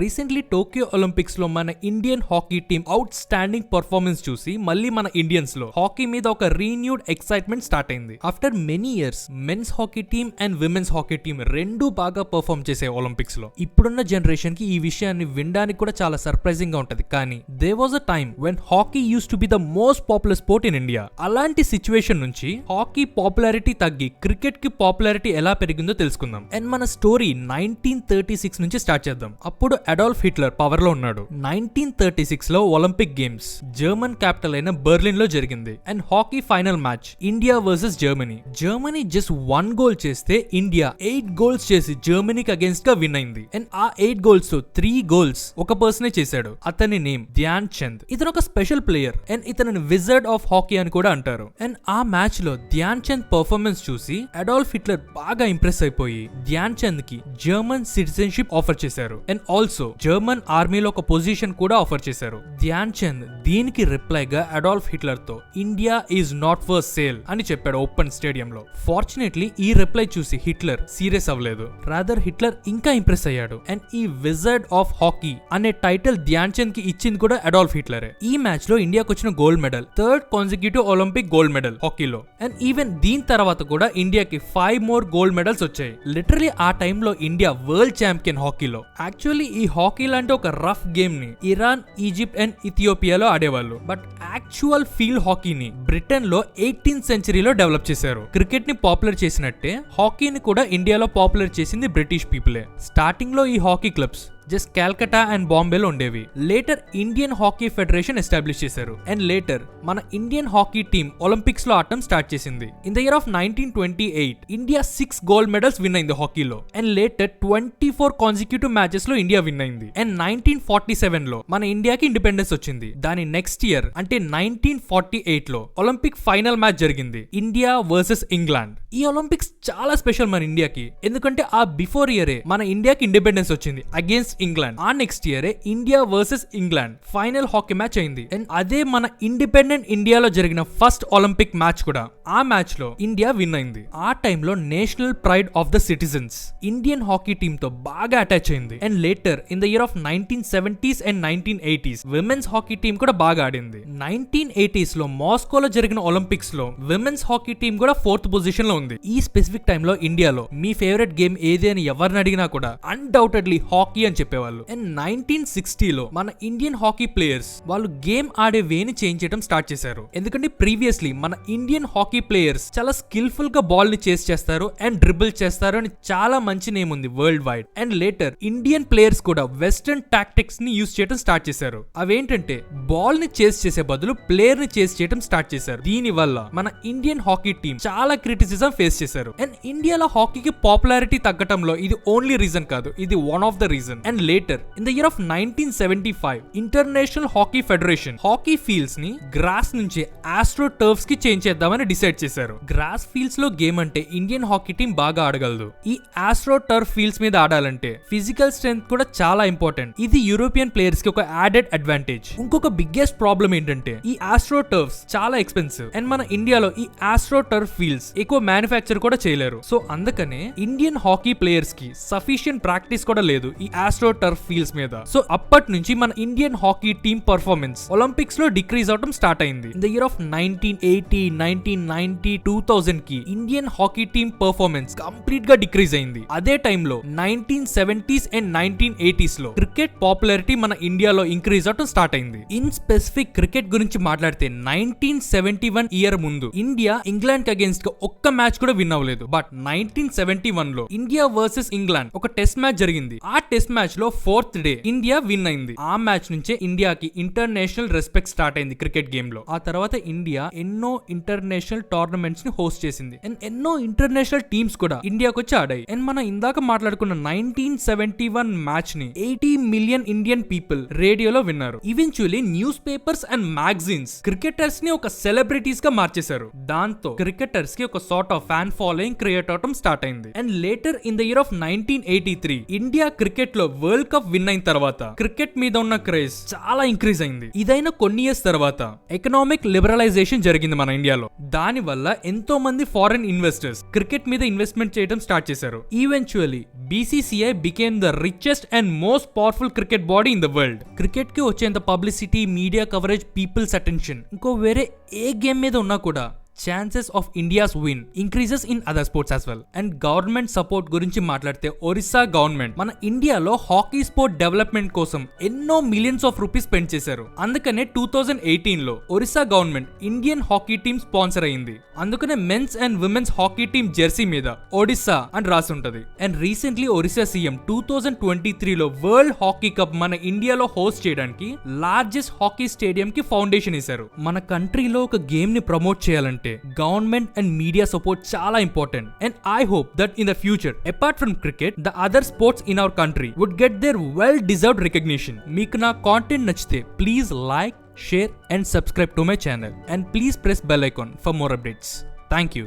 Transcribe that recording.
Recently Tokyo Olympics లో మన Indian hockey team outstanding performance చూసి మళ్ళీ మన ఇండియన్స్ లో హాకీ మీద ఒక రీన్యూడ్ ఎక్సైట్మెంట్ స్టార్ట్ అయింది. After many years men's hockey team and women's hockey team రెండు బాగా పర్ఫార్మ్ చేసే ఒలింపిక్స్ లో. ఇప్పుడున్న జనరేషన్ కి ఈ విషయాన్ని వినడానికి కూడా చాలా సర్ప్రైజింగ్ గా ఉంటది. కానీ there was a time when hockey used to be the most popular sport in India. అలాంటి సిచ్యువేషన్ నుంచి హాకీ పాపులారిటీ తగ్గి క్రికెట్ కి పాపులారిటీ ఎలా పెరిగిందో తెలుసుకుందాం. అండ్ మన స్టోరీ 1936 నుంచి స్టార్ట్ చేద్దాం. అప్పుడు అడాల్ఫ్ హిట్లర్ పవర్ లో ఉన్నాడు. 1936 లో ఒలింపిక్ గేమ్స్ జర్మన్ క్యాపిటల్ అయిన బెర్లిన్ లో జరిగింది. And hockey final match India versus Germany. Germany just 1 goal చేస్తే ఇండియా 8 గోల్స్ చేసి జర్మనీకి అగేన్స్ట్ గా విన్ అయింది. అండ్ ఆ 8 గోల్స్ తో 3 గోల్స్ ఒక పర్సనే చేశాడు. అతని నేమ్ ధ్యాన్ చంద్. ఇతను ఒక స్పెషల్ ప్లేయర్ అండ్ ఇతను విజర్డ్ ఆఫ్ హాకీ అని కూడా అంటారు. అండ్ ఆ మ్యాచ్ లో ధ్యాన్ చంద్ పర్ఫార్మెన్స్ చూసి అడాల్ఫ్ హిట్లర్ బాగా ఇంప్రెస్ అయిపోయి ధ్యాన్ చంద్ కి జర్మన్ సిటిజన్షిప్ ఆఫర్ చేశారు. అండ్ ఆల్సో జర్మన్ ఆర్మీలో ఒక పొజిషన్ కూడా ఆఫర్ చేశారు. ధ్యాన్ చంద్ దీనికి రిప్లైగా అడాల్ఫ్ హిట్లర్ తో India is not for sale అని చెప్పాడు ఓపెన్ స్టేడియం లో. ఫార్చునేట్లీ ఈ రిప్లై చూసి హిట్లర్ సీరియస్ అవ్వలేదు. రాదర్ హిట్లర్ ఇంకా ఇంప్రెస్ అయ్యాడు. అండ్ ఈ విజర్డ్ ఆఫ్ హాకీ అనే టైటిల్ ధ్యాన్ చంద్ కి ఇచ్చింది కూడా అడాల్ఫ్ హిట్లరే. ఈ మ్యాచ్ లో ఇండియాకు వచ్చిన gold medal 3rd consecutive Olympic gold medal హాకీలో. అండ్ ఈవెన్ దీని తర్వాత కూడా ఇండియాకి 5 మోర్ గోల్డ్ మెడల్స్ వచ్చాయి. లిటరలీ ఆ టైంలో ఇండియా వరల్డ్ ఛాంపియన్ హాకీలో. యాక్చువల్లీ ఈ హాకీ లాంటి ఒక రఫ్ గేమ్ ని ఇరాన్, ఈజిప్ట్ అండ్ ఇథియోపియాలో ఆడేవాళ్ళు. బట్ యాక్చువల్ ఫీల్డ్ హాకీని బ్రిటన్ లో 18th సెంచరీలో డెవలప్ చేశారు. క్రికెట్ ని పాపులర్ చేసినట్టే హాకీని కూడా ఇండియాలో పాపులర్ చేసింది బ్రిటిష్ పీపులే. స్టార్టింగ్ లో ఈ hockey clubs just Calcutta and బాంబేలో ఉండేవి. Later Indian hockey federation establish చేశారు. అండ్ లేటర్ మన ఇండియన్ హాకీ టీమ్ ఒలింపిక్స్ లో ఆడటం స్టార్ట్ చేసింది. In the year of 1928 India 6 gold medals win అయింది హాకీలో. అండ్ లేటర్ 24 కాన్సిక్యూటివ్ మ్యాచెస్ లో ఇండియా విన్ అయింది. అండ్ 1947 లో మన ఇండియాకి ఇండిపెండెన్స్ వచ్చింది. దాని నెక్స్ట్ ఇయర్ అంటే 1948 లో ఒలింపిక్ ఫైనల్ మ్యాచ్ జరిగింది, ఇండియా వర్సెస్ ఇంగ్లాండ్. ఈ ఒలింపిక్స్ చాలా స్పెషల్ మన ఇండియాకి. ఎందుకంటే ఆ బిఫోర్ ఇయరే మన ఇండియాకి ఇండిపెండెన్స్ వచ్చింది అగేన్స్ట్ ఇంగ్లాండ్. ఆ next year India versus England final hockey match అయింది. అండ్ అదే మన ఇండిపెండెంట్ ఇండియాలో జరిగిన ఫస్ట్ ఒలింపిక్ మ్యాచ్ కూడా. ఆ మ్యాచ్ లో ఇండియా విన్ అయింది. ఆ టైంలో national pride of the citizens Indian hockey team తో బాగా అటాచ్ అయింది. And later in the year of 1970s and 1980s women's hockey team కూడా బాగా ఆడింది. 1980s లో మాస్కోలో జరిగిన ఒలింపిక్స్ లో విమెన్స్ హాకీ టీమ్ కూడా 4th పొజిషన్ లో ఉంది. ఈ స్పెసిఫిక్ టైమ్ లో ఇండియాలో మీ ఫేవరెట్ గేమ్ ఏది అని ఎవరిని అడిగినా కూడా అన్డౌటెడ్లీ హాకీ అని చెప్పేవాళ్ళు. అండ్ 1960 లో మన ఇండియన్ హాకీ ప్లేయర్స్ వాళ్ళు గేమ్ ఆడే వేని చేంజ్ చేయడం స్టార్ట్ చేశారు. ఎందుకంటే ప్రీవియస్లీ మన ఇండియన్ హాకీ ప్లేయర్స్ చాలా స్కిల్ఫుల్ గా బాల్ ని చేస్ చేస్తారు అండ్ డ్రిబుల్ చేస్తారు అని చాలా మంచి నేమ్ ఉంది world wide. And later Indian players కూడా వెస్టర్న్ టాక్టిక్స్ ని యూస్ చేయడం స్టార్ట్ చేశారు. అవేంటంటే బాల్ ని చేస్ చేసే బదులు ప్లేయర్ ని చేస్ చేయడం స్టార్ట్ చేశారు. దీని వల్ల మన ఇండియన్ హాకీ టీం చాలా క్రిటిసిజం ఫేస్ చేశారు. అండ్ ఇండియాలో హాకీకి పాపులారిటీ తగ్గటంలో ఇది ఓన్లీ రీజన్ కాదు, ఇది one of the reason. And later in the year of 1975 international hockey federation hockey fields ని గ్రాస్ నుంచి ఆస్ట్రో టర్ఫ్స్ కి చేంజ్ చేద్దామని డిసైడ్ చేశారు. గ్రాస్ ఫీల్డ్స్ లో గేమ్ అంటే ఇండియన్ హాకీ టీం బాగా ఆడగలదు. ఈ ఆస్ట్రో టర్ఫ్ ఫీల్డ్స్ మీద ఆడాలంటే ఫిజికల్ స్ట్రెంగ్త్ కూడా చాలా ఇంపార్టెంట్. ఇది యూరోపియన్ ప్లేయర్స్ కి ఒక యాడెడ్ అడ్వాంటేజ్. ఇంకొక బిగ్గెస్ట్ ప్రాబ్లం ఏంటంటే ఈ ఆస్ట్రో టర్ఫ్స్ చాలా ఎక్స్పెన్సివ్. అండ్ మన ఇండియాలో ఈ ఆస్ట్రో టర్ఫ్ ఫీల్డ్స్ ఎక్కువ మ్యానుఫ్యాక్చర్ కూడా చేయలేరు. సో అందుకనే ఇండియన్ హాకీ ప్లేయర్స్ కి సఫిషియంట్ ప్రాక్టీస్ కూడా లేదు ఈ ఆస్ట్రో టర్ఫ్ ఫీల్డ్స్ మీద. సో అప్పటి నుంచి మన Indian hockey team performance Olympics లో డిక్రీజ్ అవడం స్టార్ట్ అయింది. ఇన్ ద ఇయర్ ఆఫ్ 1980, 1990, 2000 కి Indian hockey team performance complete గా డిక్రీజ్ అయింది. అదే టైంలో 1970s అండ్ 1980s లో క్రికెట్ పాపులారిటీ మన ఇండియాలో ఇంక్రీజ్ అవడం స్టార్ట్ అయింది. ఇన్ స్పెసిఫిక్ క్రికెట్ గురించి మాట్లాడితే 1971 ఇయర్ ముందు ఇండియా ఇంగ్లాండ్ కి అగేన్స్ట్ గా ఒక్క మ్యాచ్ కూడా విన్ అవ్వలేదు. బట్ 1971 లో ఇండియా వర్సెస్ ఇంగ్లాండ్ ఒక టెస్ట్ మ్యాచ్ జరిగింది. ఆ టెస్ట్ మ్యాచ్ లో 4th డే ఇండియా విన్ అయింది. ఆ మ్యాచ్ నుంచే ఇండియాకి ఇంటర్నేషనల్ రెస్పెక్ట్ స్టార్ట్ అయింది క్రికెట్ గేమ్ లో. ఆ తర్వాత ఇండియా ఎన్నో ఇంటర్నేషనల్ టోర్నమెంట్స్ ని హోస్ట్ చేసింది. అండ్ ఎన్నో ఇంటర్నేషనల్ టీమ్స్ కూడా ఇండియాకి వచ్చి ఆడాయి. అండ్ మనం ఇందాక మాట్లాడుకున్న 1971 మ్యాచ్ ని 80 మిలియన్ ఇండియన్ పీపుల్ రేడియోలో విన్నారు. Eventually news papers and magazines cricketers ని ఒక సెలబ్రిటీస్ గా మార్చేశారు. దాంతో క్రికెటర్స్ కి ఒక sort of fan following create అవడం స్టార్ట్ అయింది. And later in the year of 1983 India cricket లో వరల్డ్ కప్ విన్ అయిన తర్వాత క్రికెట్ మీద ఉన్న క్రేజ్ చాలా ఇంక్రీజ్ అయింది. ఇదైనా కొన్ని ఇయర్స్ తర్వాత ఎకనామిక్ లిబరలైజేషన్ జరిగింది మన ఇండియాలో. దాని వల్ల ఎంతో మంది ఫారెన్ ఇన్వెస్టర్స్ క్రికెట్ మీద ఇన్వెస్ట్మెంట్ చేయడం స్టార్ట్ చేశారు. Eventually BCCI became the richest and most powerful cricket body in the world. Cricket కి వచ్చేంత publicity, media coverage, peoples attention ఇంకో వేరే ఏ గేమ్ మీద ఉన్నా కూడా chances of India's win increases in other sports as well. And government support గురించి మాట్లాడితే Orissa government మన ఇండియాలో హాకీ స్పోర్ట్ డెవలప్మెంట్ కోసం ఎన్నో మిలియన్స్ ఆఫ్ రూపీస్ స్పెండ్ చేశారు. అందుకనే 2018 లో Orissa government Indian hockey team sponsor అయింది. అందుకనే men's and women's hockey team jersey మీద ఒడిస్సా అని రాసి ఉంటది. అండ్ రీసెంట్లీ ఒరిస్సా సీఎం 2023 లో వరల్డ్ హాకీ కప్ మన ఇండియాలో హోస్ట్ చేయడానికి లార్జెస్ట్ హాకీ స్టేడియం కి ఫౌండేషన్ ఇశారు. మన కంట్రీలో ఒక గేమ్ ని ప్రమోట్ చేయాలంటే government and media support chala important, and I hope that in the future, apart from cricket, the other sports in our country would get their well deserved recognition. Meeku na content nachite please like, share and subscribe to my channel, and please press bell icon for more updates. Thank you.